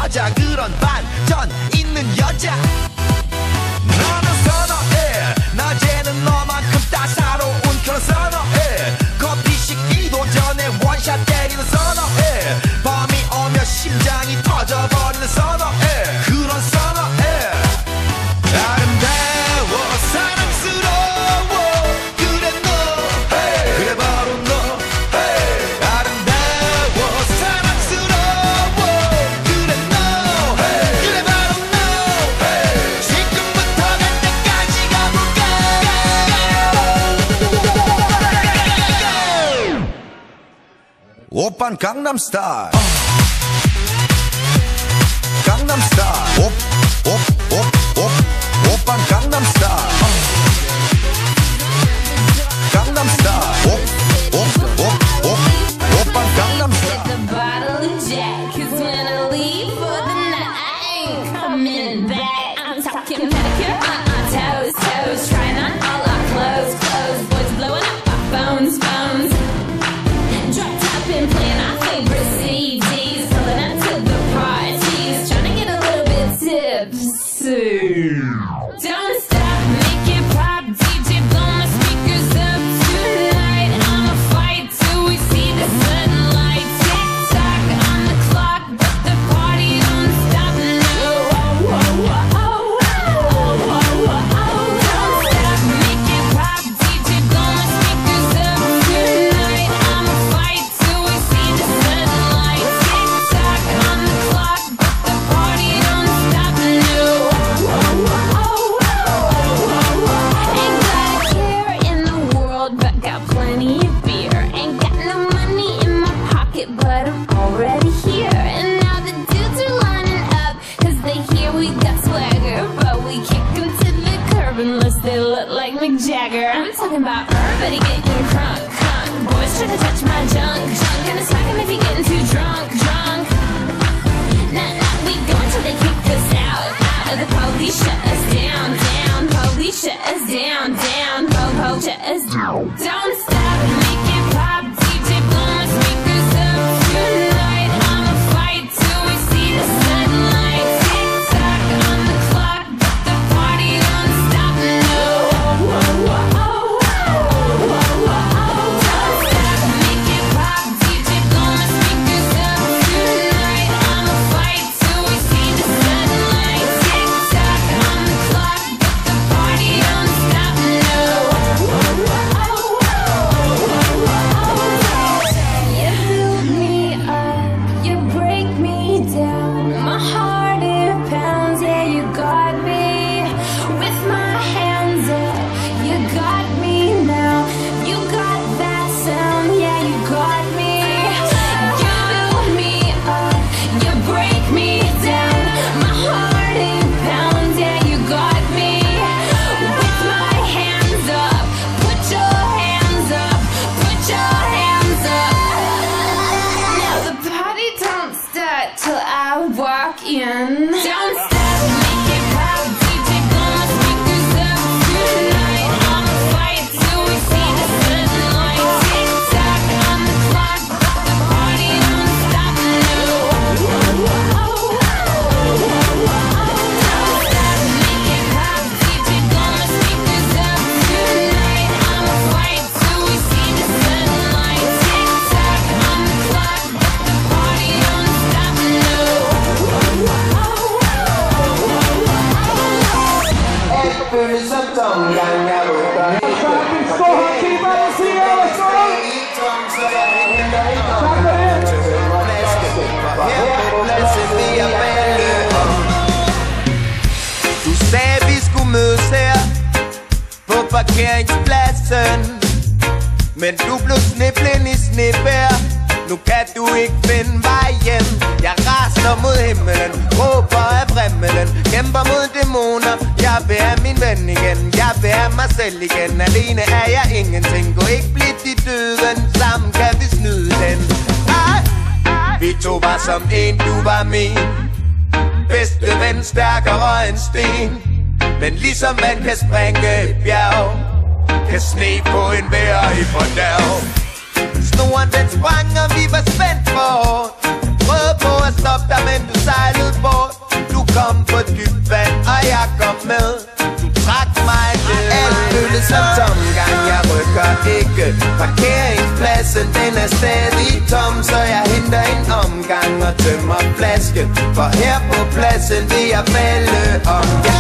여자 그런 반전 있는 여자 나는 선어해 낮에는 너만큼 따사로운 그런 선어해 커피 식기도 전에 원샷 때리는 선어해 밤이 오면 심장이 터져버리는 선어해 그런 선어해 아름다워 사랑스러워 그래 너 hey. 그래 바로 너 hey. 아름다워 사랑스러워 그래 너 hey. 그래 바로 너 hey. 지금부터 갈 때까지 가볼까 오빤 강남스타일 강남스타일 오빤 강남스타일 강남스타일 오빤 강남스타일 Get the bottle of Jack, 'cause when I leave for the night, I ain't coming back. I'm talking pedicure on our toes, toes, trying on all our clothes, clothes. Boys blowing up our phones, phones. Drop top and playing our favorite CDs, pulling up to the parties, trying to get a little bit tipsy. Don't stop, make it pop, DJ blow my speakers up tonight. I'ma fight till we see the sunlight. Tick tock on the clock, but the party don't stop now. Don't stop, make it pop, DJ blow my speakers up tonight. I'ma fight till we see the sunlight. Tick tock on the clock, but the party don't stop now. Ain't got a care in the world, but got plenty of beer. Ain't got no money in my pocket, but I'm already here. And now the dudes are lining up, 'cause they hear we got swagger. But we kick them to the curb unless they look like Mick Jagger. I'm talking about everybody getting crunk, crunk. Boys try to touch my junk, junk. Gonna smack him if he getting too drunk, drunk. Nah, nah, we go until they kick us out, out. Or the police shut us down, down. Police shut us down, down. Po-po shut us down. Don't stop, make it pop, DJ blow my speakers up tonight. I'ma fight till we see the sunlight. Tick tock on the clock, but the party don't stop no. Don't stop, make it pop, DJ blow my speakers up tonight. I'ma fight till we see the sunlight. Tick tock on the clock, but the party don't stop no. You build me up, you break me down. My heart it pounds, yeah, you got me. With my hands up, you got me now. You got that sound, yeah, you got me. You build me up, you break me down. My heart it pounds, yeah, you got me. With my hands up, put your hands up, put your hands up. Now the party don't start till I walk in. Don't stop, make it pop, DJ blow my speakers up tonight. I'ma fight till we see the sunlight. Tick tock on the clock, but the party don't stop no. Don't stop, make it pop, DJ blow my speakers up tonight. I'ma fight till we see the sunlight. Tick tock on the clock, but the party don't stop no. Du sagde vi skulle mødes her på parkeringspladsen, men du blev sniblen i snebær. Nu kan du ikke finde vej hjem. Jeg raser mod himmelen, råber af bræmmelen, kæmper mod dæmoner. Jeg vil have min ven igen, jeg vil have mig selv igen. Alene er jeg ingenting, gå ikke blidt i døden. Sammen kan vi snyde den. Vi to var som en, du var min bedste ven, stærkere end sten. Men ligesom man kan springe et bjerg, kan sne på en vejr i fordærv. Snoren den sprang, og vi var spændt for hårdt. Prøvede på at stoppe dig, men du sejlede stadig tom, så jeg henter en omgang og tømmer flasken. For her på pladsen vil jeg falde om.